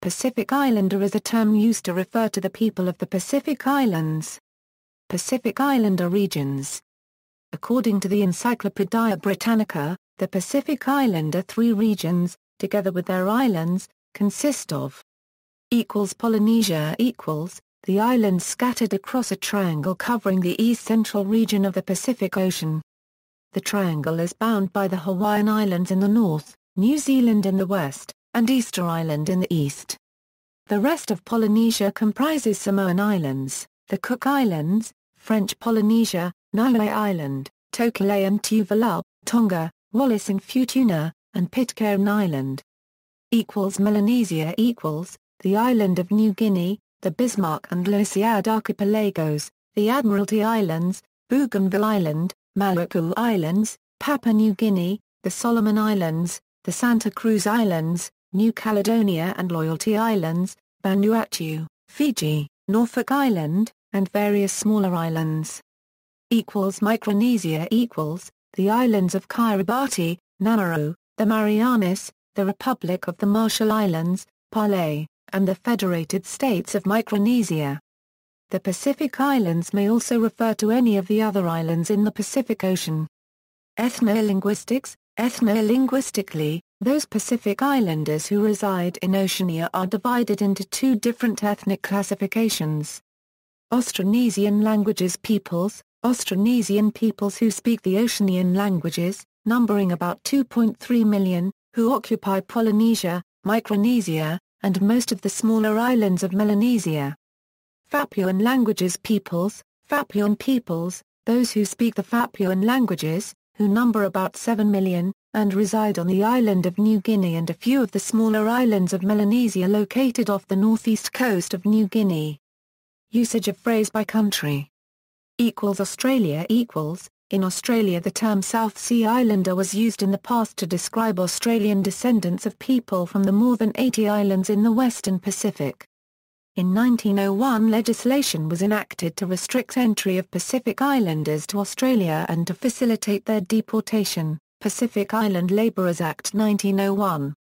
Pacific Islander is a term used to refer to the people of the Pacific Islands. Pacific Islander regions. According to the Encyclopaedia Britannica, the Pacific Islander three regions, together with their islands, consist of Polynesia the islands scattered across a triangle covering the east-central region of the Pacific Ocean. The triangle is bound by the Hawaiian Islands in the north, New Zealand in the west, and Easter Island in the east. The rest of Polynesia comprises Samoan Islands, the Cook Islands, French Polynesia, Niue Island, Tokelau and Tuvalu, Tonga, Wallis and Futuna, and Pitcairn Island. Melanesia the island of New Guinea, the Bismarck and Louisiade archipelagos, the Admiralty Islands, Bougainville Island, Maluku Islands, Papua New Guinea, the Solomon Islands, the Santa Cruz Islands, New Caledonia and Loyalty Islands, Vanuatu, Fiji, Norfolk Island, and various smaller islands. Micronesia the islands of Kiribati, Nauru, the Marianas, the Republic of the Marshall Islands, Palau, and the Federated States of Micronesia. The Pacific Islands may also refer to any of the other islands in the Pacific Ocean. Ethnolinguistically, those Pacific Islanders who reside in Oceania are divided into two different ethnic classifications. Austronesian languages peoples, Austronesian peoples who speak the Oceanian languages, numbering about 2.3 million, who occupy Polynesia, Micronesia, and most of the smaller islands of Melanesia. Papuan languages peoples, Papuan peoples, those who speak the Papuan languages, who number about 7 million, and reside on the island of New Guinea and a few of the smaller islands of Melanesia located off the northeast coast of New Guinea. Usage of phrase by country. Australia In Australia the term South Sea Islander was used in the past to describe Australian descendants of people from the more than 80 islands in the Western Pacific. In 1901 legislation was enacted to restrict entry of Pacific Islanders to Australia and to facilitate their deportation, Pacific Island Labourers Act 1901.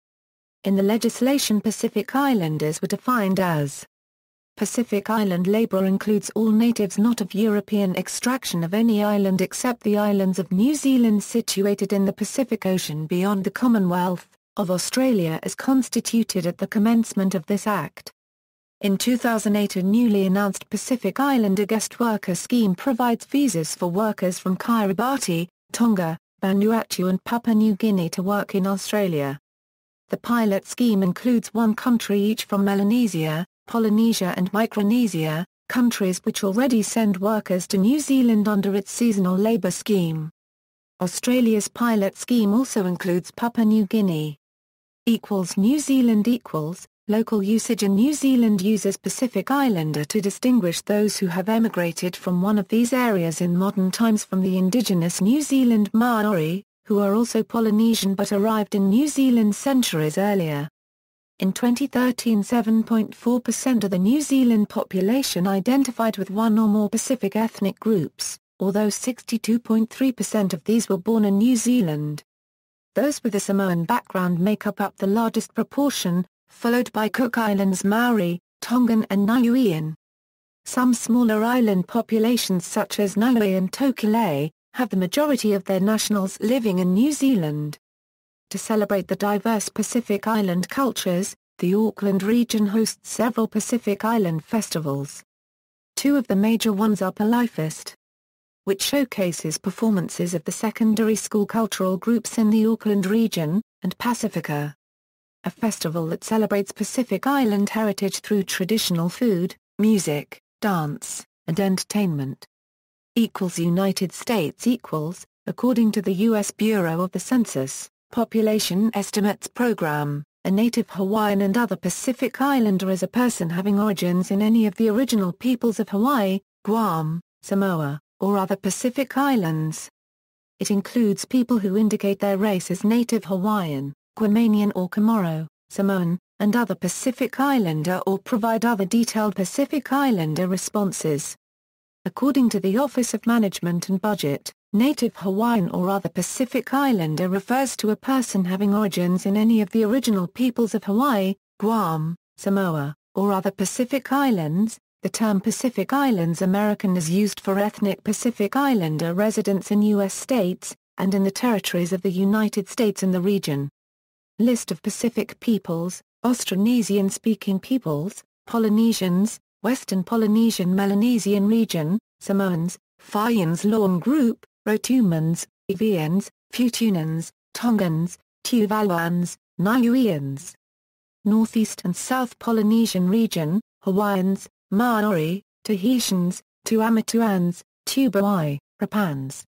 In the legislation Pacific Islanders were defined as Pacific Island labourer includes all natives not of European extraction of any island except the islands of New Zealand situated in the Pacific Ocean beyond the Commonwealth of Australia as constituted at the commencement of this Act. In 2008 a newly announced Pacific Islander Guest Worker Scheme provides visas for workers from Kiribati, Tonga, Vanuatu and Papua New Guinea to work in Australia. The pilot scheme includes one country each from Melanesia, Polynesia and Micronesia, countries which already send workers to New Zealand under its seasonal labour scheme. Australia's pilot scheme also includes Papua New Guinea. New Zealand Local usage in New Zealand uses Pacific Islander to distinguish those who have emigrated from one of these areas in modern times from the indigenous New Zealand Maori, who are also Polynesian but arrived in New Zealand centuries earlier. In 2013 7.4% of the New Zealand population identified with one or more Pacific ethnic groups, although 62.3% of these were born in New Zealand. Those with a Samoan background make up the largest proportion, followed by Cook Islands Maori, Tongan and Niuean. Some smaller island populations such as Niue and Tokelau, have the majority of their nationals living in New Zealand. To celebrate the diverse Pacific Island cultures, the Auckland region hosts several Pacific Island festivals. Two of the major ones are Palifest, which showcases performances of the secondary school cultural groups in the Auckland region, and Pacifica, a festival that celebrates Pacific Island heritage through traditional food, music, dance, and entertainment. United States According to the U.S. Bureau of the Census, Population Estimates Program, a native Hawaiian and other Pacific Islander is a person having origins in any of the original peoples of Hawaii, Guam, Samoa, or other Pacific Islands. It includes people who indicate their race as Native Hawaiian, Guamanian or Chamorro, Samoan, and other Pacific Islander or provide other detailed Pacific Islander responses. According to the Office of Management and Budget, Native Hawaiian or other Pacific Islander refers to a person having origins in any of the original peoples of Hawaii, Guam, Samoa, or other Pacific Islands. The term Pacific Islands American is used for ethnic Pacific Islander residents in U.S. states, and in the territories of the United States in the region. List of Pacific peoples: Austronesian-speaking peoples, Polynesians, Western Polynesian Melanesian region, Samoans, Faians Lawn Group, Rotumans, Evians, Futunans, Tongans, Tuvaluans, Niueans. Northeast and South Polynesian region, Hawaiians, Maori, Tahitians, Tuamotuans, Tubuai, Rapans.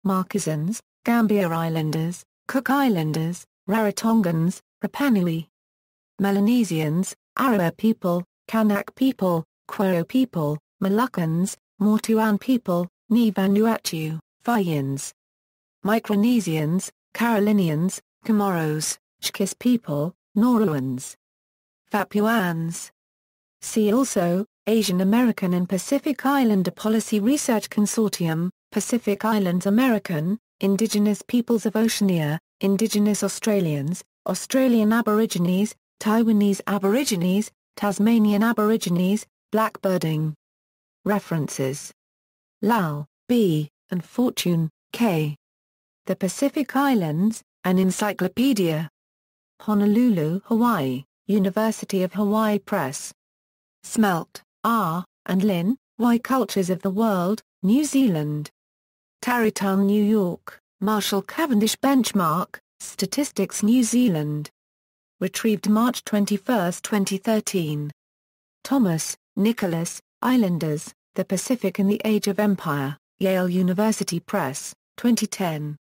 Marquesans, Gambier Islanders, Cook Islanders, Rarotongans, Rapanui. Melanesians, Arawa people, Kanak people, Quero people, Moluccans, Motuan people, Ni Vanuatu, Faians. Micronesians, Carolinians, Comoros, Chkis people, Nauruans. Papuans. See also, Asian American and Pacific Islander Policy Research Consortium, Pacific Islands American, Indigenous Peoples of Oceania, Indigenous Australians, Australian Aborigines, Taiwanese Aborigines, Tasmanian Aborigines, Blackbirding. References. Lau, B., and Fortune, K. The Pacific Islands, An Encyclopedia. Honolulu, Hawaii, University of Hawaii Press. Smelt, R., and Lynn, Why Cultures of the World, New Zealand. Tarrytown, New York, Marshall Cavendish Benchmark, Statistics New Zealand. Retrieved March 21, 2013. Thomas, Nicholas, Islanders, The Pacific in the Age of Empire, Yale University Press, 2010.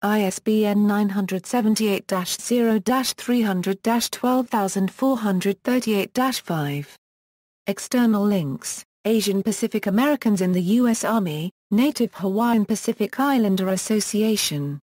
ISBN 978-0-300-12438-5. External links: Asian Pacific Americans in the U.S. Army, Native Hawaiian Pacific Islander Association.